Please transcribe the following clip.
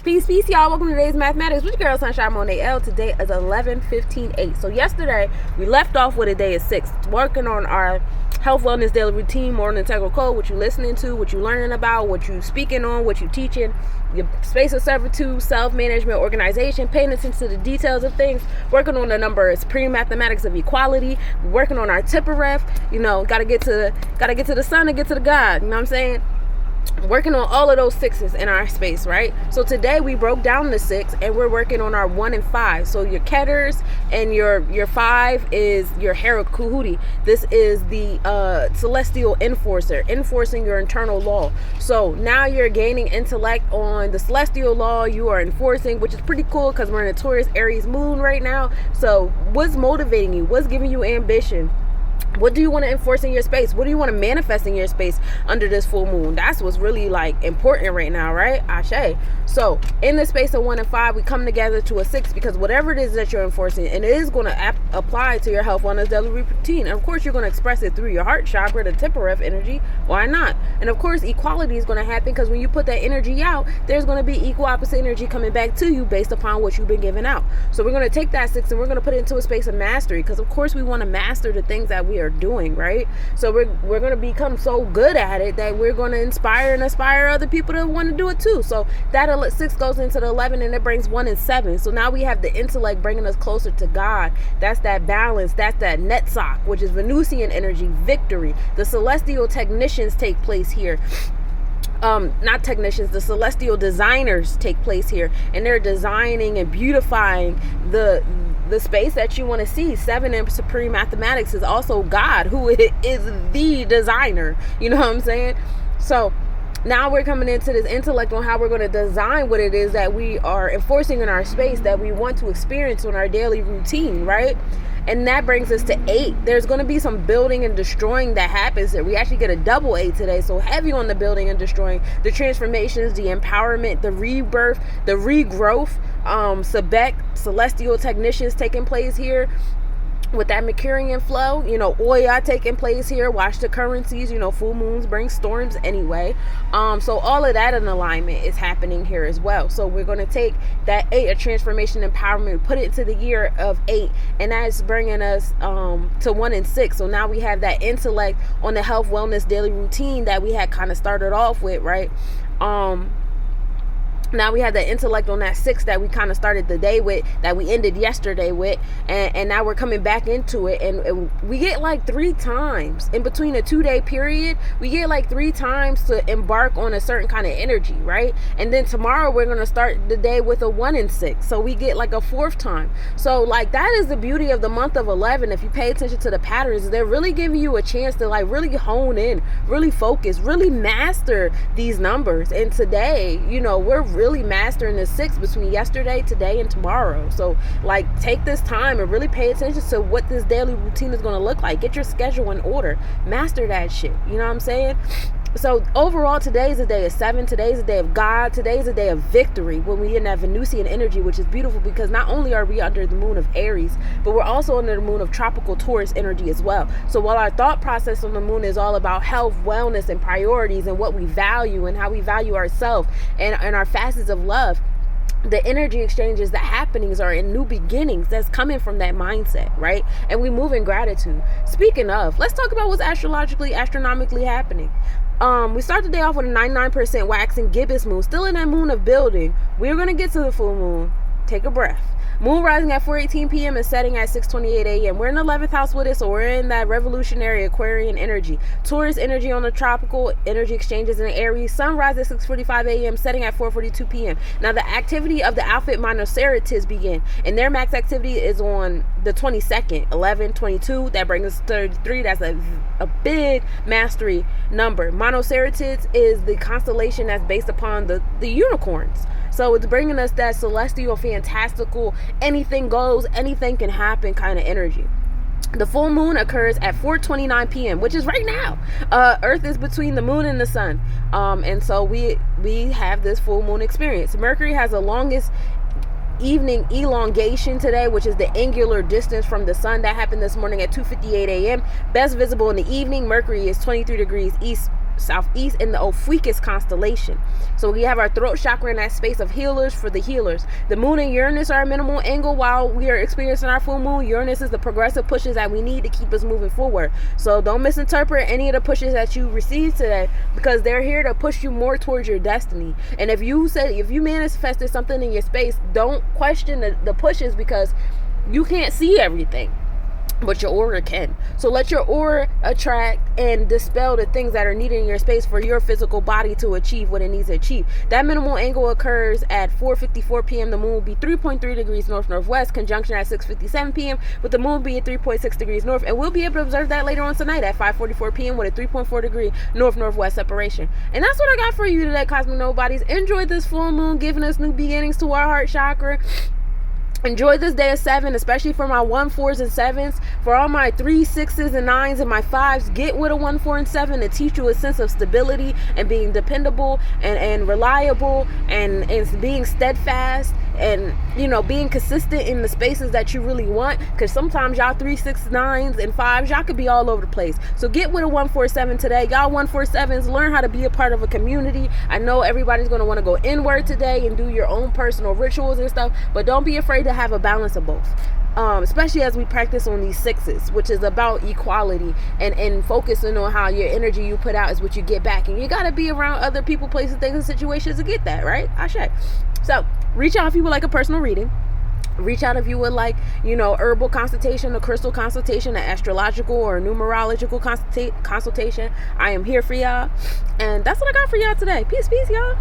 Peace, y'all. Welcome to today's mathematics with your girl Sunshine Monet L. Today is 11/15/8. So yesterday we left off with a day of 6, working on our health, wellness, daily routine, morning integral code, what you listening to, what you learning about, what you speaking on, what you teaching, your space of servitude, self-management, organization, paying attention to the details of things, working on the number supreme mathematics of equality, working on our tipperef, gotta get to the sun and get to the God, you know what I'm saying? Working on all of those 6s in our space, right? So today we broke down the 6 and we're working on our 1 and 5. So your Ketters and your 5 is your Herakuhuti. This is the celestial enforcer, enforcing your internal law. So now you're gaining intellect on the celestial law you are enforcing, which is pretty cool because we're in a Taurus Aries moon right now. So what's motivating you? What's giving you ambition? What do you want to enforce in your space? What do you want to manifest in your space under this full moon? That's what's really important right now, right? Ashe. So in the space of 1 and 5, we come together to a 6 because whatever it is that you're enforcing, and it is going to apply to your health, wellness, daily routine. And of course, you're going to express it through your heart chakra, the tipperef energy. Why not? And of course, equality is going to happen because when you put that energy out, there's going to be equal opposite energy coming back to you based upon what you've been giving out. So we're going to take that 6 and we're going to put it into a space of mastery because of course we want to master the things that we are doing, right? So we're going to become so good at it that we're going to inspire other people to want to do it too. So that 6 goes into the 11 and it brings 1 and 7. So now we have the intellect bringing us closer to God. That's that balance. That's that Netzach, which is Venusian energy, victory. The celestial technicians take place here. Not technicians, the celestial designers take place here, and they're designing and beautifying the space that you want to see. 7 in supreme mathematics is also God, who is the designer. You know what I'm saying? So now we're coming into this intellect on how we're going to design what it is that we are enforcing in our space that we want to experience on our daily routine, right? And that brings us to 8. There's going to be some building and destroying that happens. We actually get a double 8 today. So heavy on the building and destroying, the transformations, the empowerment, the rebirth, the regrowth, Sebek, celestial technicians taking place here. With that Mercurian flow, Oya taking place here. Watch the currencies, full moons bring storms anyway. So all of that in alignment is happening here as well. So we're going to take that 8, a transformation empowerment, put it into the year of 8, and that's bringing us to 1 and 6. So now we have that intellect on the health, wellness, daily routine that we had kind of started off with, right? Now we have the intellect on that 6 that we kind of started the day with, that we ended yesterday with, and now we're coming back into it, and we get 3 times in between a 2-day period. We get 3 times to embark on a certain kind of energy, right? And then tomorrow we're going to start the day with a 1 and 6, so we get a 4th time. So that is the beauty of the month of 11. If you pay attention to the patterns, they're really giving you a chance to really hone in, really focus, really master these numbers. And today, we're really mastering the 6 between yesterday, today, and tomorrow. So take this time and really pay attention to what this daily routine is going to look like. Get your schedule in order, master that shit, you know what I'm saying? So overall, today is a day of 7. Today is a day of God. Today is a day of victory when we in that Venusian energy, which is beautiful because not only are we under the moon of Aries, but we're also under the moon of tropical Taurus energy as well. So while our thought process on the moon is all about health, wellness, and priorities and what we value and how we value ourselves and our facets of love, the energy exchanges, the happenings are in new beginnings that's coming from that mindset, right? And we move in gratitude. Speaking of, let's talk about what's astronomically happening. We start the day off with a 99% waxing gibbous moon, still in that moon of building. We're going to get to the full moon. Take a breath. Moon rising at 4:18 p.m. and setting at 6:28 a.m. We're in the 11th house with it, so we're in that revolutionary Aquarian energy. Taurus energy on the tropical energy exchanges in Aries. Sunrise at 6:45 a.m., setting at 4:42 p.m. Now, the activity of the outfit Monoceratids begin, and their max activity is on the 22nd, 11/22. That brings us to 33. That's a big mastery number. Monoceratids is the constellation that's based upon the unicorns. So it's bringing us that celestial, fantastical, anything goes, anything can happen kind of energy. The full moon occurs at 4:29 p.m., which is right now. Earth is between the moon and the sun. And so we have this full moon experience. Mercury has the longest evening elongation today, which is the angular distance from the sun. That happened this morning at 2:58 a.m. Best visible in the evening. Mercury is 23 degrees east southeast in the Ophiuchus constellation. So we have our throat chakra in that space of healers for the healers. The moon and Uranus are a minimal angle while we are experiencing our full moon. Uranus is the progressive pushes that we need to keep us moving forward. So don't misinterpret any of the pushes that you receive today, because they're here to push you more towards your destiny. And if you manifested something in your space, don't question the pushes, because you can't see everything, but your aura can. So let your aura attract and dispel the things that are needed in your space for your physical body to achieve what it needs to achieve. That minimal angle occurs at 4:54 p.m. The moon will be 3.3 degrees north-northwest, conjunction at 6:57 p.m. with the moon being 3.6 degrees north. And we'll be able to observe that later on tonight at 5:44 p.m. with a 3.4 degree north-northwest separation. And that's what I got for you today, Cosmic Nobodies. Enjoy this full moon, giving us new beginnings to our heart chakra. Enjoy this day of 7, especially for my 1, 4s, and 7s. For all my 3, 6s, and 9s, and my 5s, get with a 1, 4, and 7 to teach you a sense of stability and being dependable and reliable and being steadfast and, you know, being consistent in the spaces that you really want. Because sometimes y'all 3, 6, 9s, and 5s, y'all could be all over the place. So get with a 1, 4, 7 today. Y'all 1, 4, 7s, learn how to be a part of a community. I know everybody's going to want to go inward today and do your own personal rituals and stuff, but don't be afraid to have a balance of both, especially as we practice on these 6s, which is about equality and focusing on how your energy you put out is what you get back. And you got to be around other people, places, things, and situations to get that, right? Ashe. So reach out if you would like a personal reading. Reach out if you would like, you know, herbal consultation, a crystal consultation, an astrological or numerological consultation. I am here for y'all. And that's what I got for y'all today. Peace, y'all.